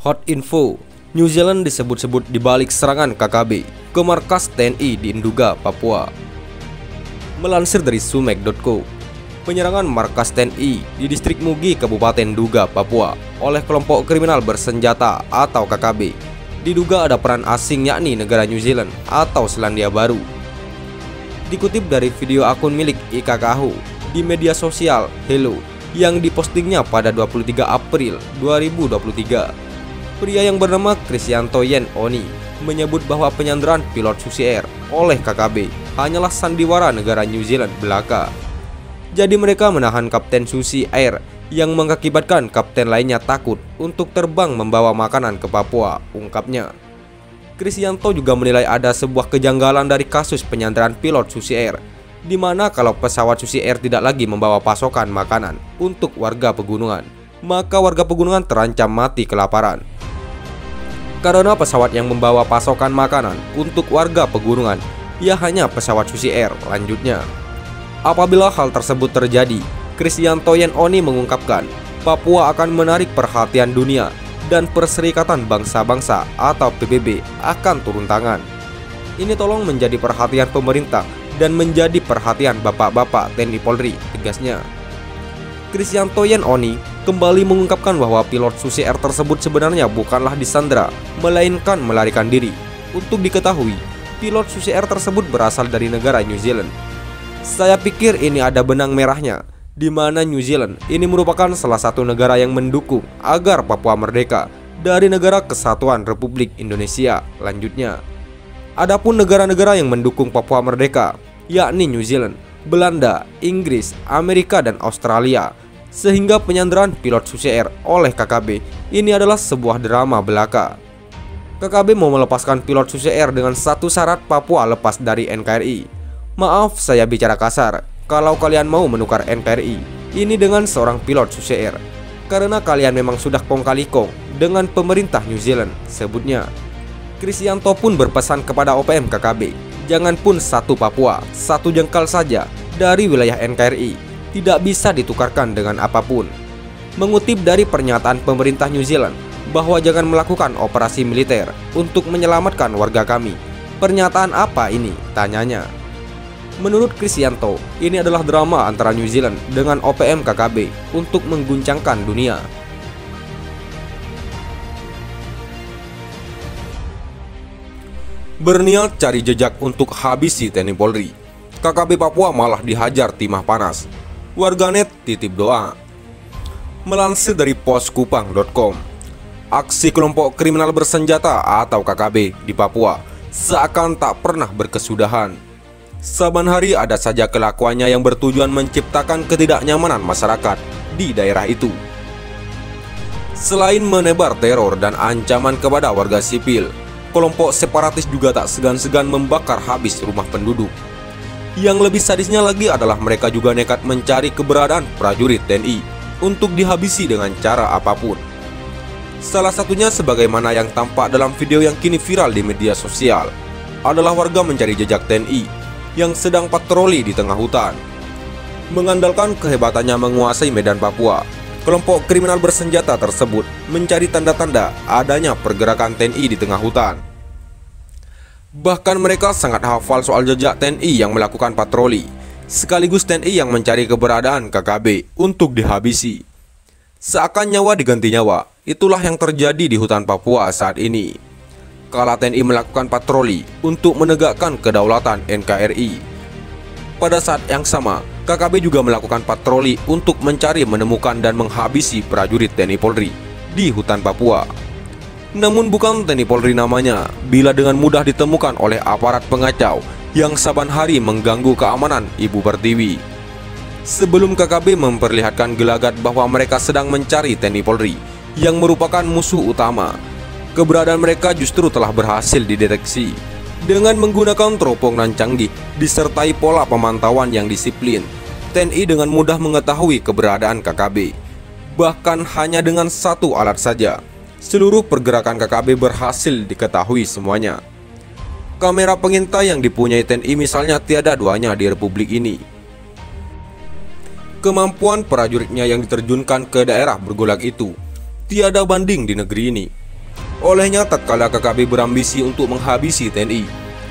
Hot info, New Zealand disebut-sebut di balik serangan KKB ke markas TNI di Nduga, Papua. Melansir dari sumek.co, penyerangan markas TNI di distrik Mugi, Kabupaten Nduga, Papua oleh kelompok kriminal bersenjata atau KKB diduga ada peran asing, yakni negara New Zealand atau Selandia Baru. Dikutip dari video akun milik IKKHU di media sosial Hello yang dipostingnya pada 23 April 2023. Pria yang bernama Krisyanto Yen Oni menyebut bahwa penyanderaan pilot Susi Air oleh KKB hanyalah sandiwara negara New Zealand belaka. Jadi mereka menahan Kapten Susi Air yang mengakibatkan kapten lainnya takut untuk terbang membawa makanan ke Papua, ungkapnya. Krisyanto juga menilai ada sebuah kejanggalan dari kasus penyanderaan pilot Susi Air, di mana kalau pesawat Susi Air tidak lagi membawa pasokan makanan untuk warga pegunungan, maka warga pegunungan terancam mati kelaparan. Karena pesawat yang membawa pasokan makanan untuk warga pegunungan, ia hanya pesawat Susi Air, lanjutnya. Apabila hal tersebut terjadi, Krisyanto Yen Oni mengungkapkan, Papua akan menarik perhatian dunia dan Perserikatan Bangsa-Bangsa atau PBB akan turun tangan. Ini tolong menjadi perhatian pemerintah dan menjadi perhatian bapak-bapak TNI Polri, tegasnya. Krisyanto Yen Oni kembali mengungkapkan bahwa pilot Susi Air tersebut sebenarnya bukanlah disandra, melainkan melarikan diri. Untuk diketahui, pilot Susi Air tersebut berasal dari negara New Zealand. Saya pikir ini ada benang merahnya, di mana New Zealand ini merupakan salah satu negara yang mendukung agar Papua merdeka dari Negara Kesatuan Republik Indonesia, lanjutnya. Adapun negara-negara yang mendukung Papua merdeka, yakni New Zealand, Belanda, Inggris, Amerika, dan Australia. Sehingga penyanderaan pilot Susi Air oleh KKB ini adalah sebuah drama belaka. KKB mau melepaskan pilot Susi Air dengan satu syarat, Papua lepas dari NKRI. Maaf saya bicara kasar, kalau kalian mau menukar NKRI ini dengan seorang pilot Susi Air, karena kalian memang sudah kong kali kong dengan pemerintah New Zealand, sebutnya. Krisyanto pun berpesan kepada OPM KKB, jangan pun satu Papua, satu jengkal saja dari wilayah NKRI tidak bisa ditukarkan dengan apapun. Mengutip dari pernyataan pemerintah New Zealand bahwa jangan melakukan operasi militer untuk menyelamatkan warga kami. Pernyataan apa ini? Tanyanya. Menurut Krisyanto, ini adalah drama antara New Zealand dengan OPM KKB untuk mengguncangkan dunia. Berniat cari jejak untuk habisi TNI Polri, KKB Papua malah dihajar timah panas. Warganet titip doa. Melansir dari poskupang.com, aksi kelompok kriminal bersenjata atau KKB di Papua seakan tak pernah berkesudahan. Saban hari ada saja kelakuannya yang bertujuan menciptakan ketidaknyamanan masyarakat di daerah itu. Selain menebar teror dan ancaman kepada warga sipil, kelompok separatis juga tak segan-segan membakar habis rumah penduduk. Yang lebih sadisnya lagi adalah mereka juga nekat mencari keberadaan prajurit TNI untuk dihabisi dengan cara apapun. Salah satunya sebagaimana yang tampak dalam video yang kini viral di media sosial adalah warga mencari jejak TNI yang sedang patroli di tengah hutan. Mengandalkan kehebatannya menguasai medan Papua, kelompok kriminal bersenjata tersebut mencari tanda-tanda adanya pergerakan TNI di tengah hutan. Bahkan mereka sangat hafal soal jejak TNI yang melakukan patroli, sekaligus TNI yang mencari keberadaan KKB untuk dihabisi. Seakan nyawa diganti nyawa, itulah yang terjadi di hutan Papua saat ini. Kala TNI melakukan patroli untuk menegakkan kedaulatan NKRI, pada saat yang sama KKB juga melakukan patroli untuk mencari, menemukan, dan menghabisi prajurit TNI Polri di hutan Papua. Namun bukan TNI Polri namanya, bila dengan mudah ditemukan oleh aparat pengacau yang saban hari mengganggu keamanan Ibu Pertiwi. Sebelum KKB memperlihatkan gelagat bahwa mereka sedang mencari TNI Polri yang merupakan musuh utama, keberadaan mereka justru telah berhasil dideteksi. Dengan menggunakan teropong nan canggih disertai pola pemantauan yang disiplin, TNI dengan mudah mengetahui keberadaan KKB. Bahkan hanya dengan satu alat saja, seluruh pergerakan KKB berhasil diketahui semuanya. Kamera pengintai yang dipunyai TNI misalnya tiada duanya di republik ini. Kemampuan prajuritnya yang diterjunkan ke daerah bergolak itu tiada banding di negeri ini. Olehnya tatkala KKB berambisi untuk menghabisi TNI,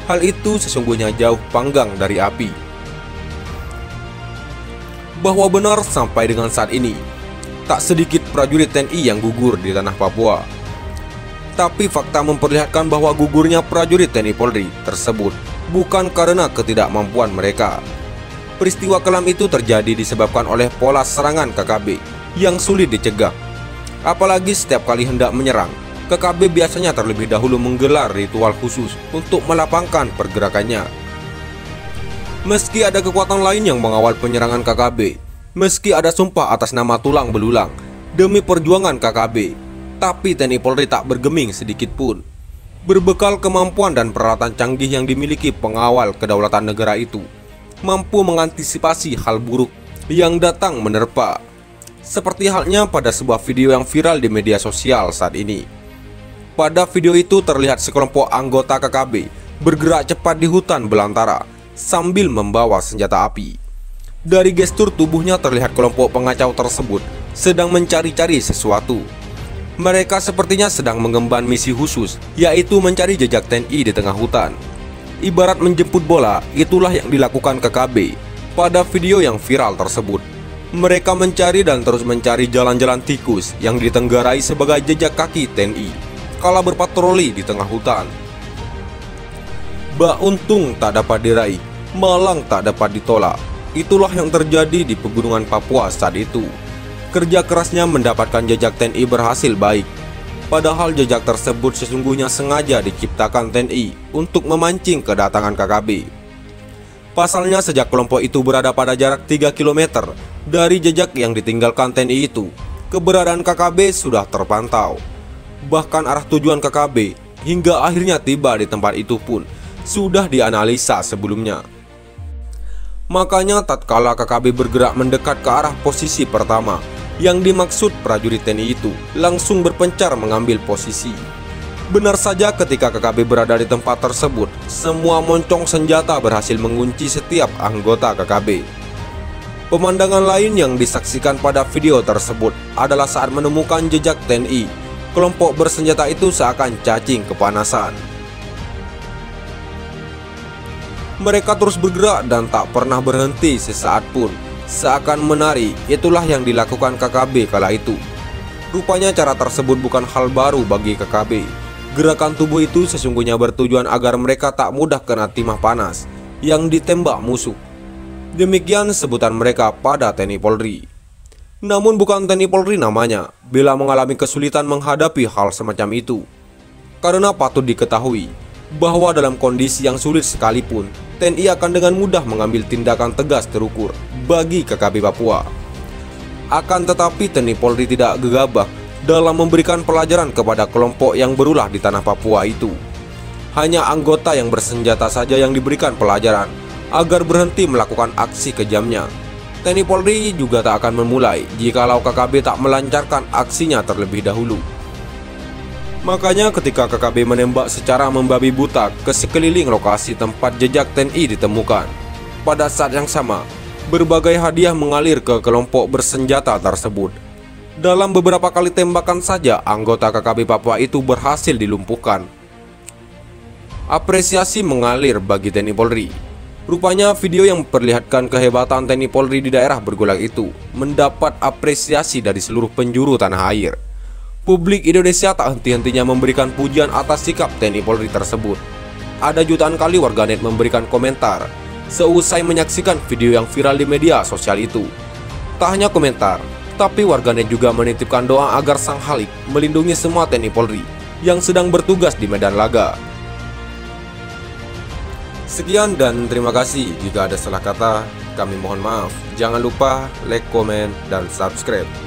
hal itu sesungguhnya jauh panggang dari api. Bahwa benar sampai dengan saat ini, tak sedikit prajurit TNI yang gugur di tanah Papua. Tapi fakta memperlihatkan bahwa gugurnya prajurit TNI Polri tersebut bukan karena ketidakmampuan mereka. Peristiwa kelam itu terjadi disebabkan oleh pola serangan KKB yang sulit dicegah. Apalagi setiap kali hendak menyerang, KKB biasanya terlebih dahulu menggelar ritual khusus untuk melapangkan pergerakannya. Meski ada kekuatan lain yang mengawal penyerangan KKB, meski ada sumpah atas nama tulang belulang demi perjuangan KKB, tapi TNI Polri tak bergeming sedikit pun. Berbekal kemampuan dan peralatan canggih yang dimiliki pengawal kedaulatan negara itu, mampu mengantisipasi hal buruk yang datang menerpa. Seperti halnya pada sebuah video yang viral di media sosial saat ini. Pada video itu terlihat sekelompok anggota KKB bergerak cepat di hutan belantara sambil membawa senjata api. Dari gestur tubuhnya terlihat kelompok pengacau tersebut sedang mencari-cari sesuatu. Mereka sepertinya sedang mengemban misi khusus, yaitu mencari jejak TNI di tengah hutan. Ibarat menjemput bola, itulah yang dilakukan KKB pada video yang viral tersebut. Mereka mencari dan terus mencari jalan-jalan tikus yang ditenggarai sebagai jejak kaki TNI kala berpatroli di tengah hutan. Bak untung tak dapat diraih, malang tak dapat ditolak. Itulah yang terjadi di pegunungan Papua saat itu. Kerja kerasnya mendapatkan jejak TNI berhasil baik. Padahal jejak tersebut sesungguhnya sengaja diciptakan TNI untuk memancing kedatangan KKB. Pasalnya sejak kelompok itu berada pada jarak 3 km dari jejak yang ditinggalkan TNI itu, keberadaan KKB sudah terpantau. Bahkan arah tujuan KKB hingga akhirnya tiba di tempat itu pun sudah dianalisa sebelumnya. Makanya tatkala KKB bergerak mendekat ke arah posisi pertama, yang dimaksud prajurit TNI itu langsung berpencar mengambil posisi. Benar saja ketika KKB berada di tempat tersebut, semua moncong senjata berhasil mengunci setiap anggota KKB. Pemandangan lain yang disaksikan pada video tersebut adalah saat menemukan jejak TNI, kelompok bersenjata itu seakan cacing kepanasan. Mereka terus bergerak dan tak pernah berhenti sesaat pun, seakan menari. Itulah yang dilakukan KKB kala itu. Rupanya cara tersebut bukan hal baru bagi KKB. Gerakan tubuh itu sesungguhnya bertujuan agar mereka tak mudah kena timah panas yang ditembak musuh. Demikian sebutan mereka pada TNI Polri. Namun bukan TNI Polri namanya bila mengalami kesulitan menghadapi hal semacam itu. Karena patut diketahui bahwa dalam kondisi yang sulit sekalipun, TNI akan dengan mudah mengambil tindakan tegas terukur bagi KKB Papua. Akan tetapi TNI Polri tidak gegabah dalam memberikan pelajaran kepada kelompok yang berulah di tanah Papua itu. Hanya anggota yang bersenjata saja yang diberikan pelajaran agar berhenti melakukan aksi kejamnya. TNI Polri juga tak akan memulai jikalau KKB tak melancarkan aksinya terlebih dahulu. Makanya ketika KKB menembak secara membabi buta ke sekeliling lokasi tempat jejak TNI ditemukan, pada saat yang sama, berbagai hadiah mengalir ke kelompok bersenjata tersebut. Dalam beberapa kali tembakan saja, anggota KKB Papua itu berhasil dilumpuhkan. Apresiasi mengalir bagi TNI Polri. Rupanya video yang memperlihatkan kehebatan TNI Polri di daerah bergulag itu mendapat apresiasi dari seluruh penjuru tanah air. Publik Indonesia tak henti-hentinya memberikan pujian atas sikap TNI Polri tersebut. Ada jutaan kali warganet memberikan komentar seusai menyaksikan video yang viral di media sosial itu. Tak hanya komentar, tapi warganet juga menitipkan doa agar Sang Halik melindungi semua TNI Polri yang sedang bertugas di medan laga. Sekian dan terima kasih. Jika ada salah kata, kami mohon maaf. Jangan lupa like, komen, dan subscribe.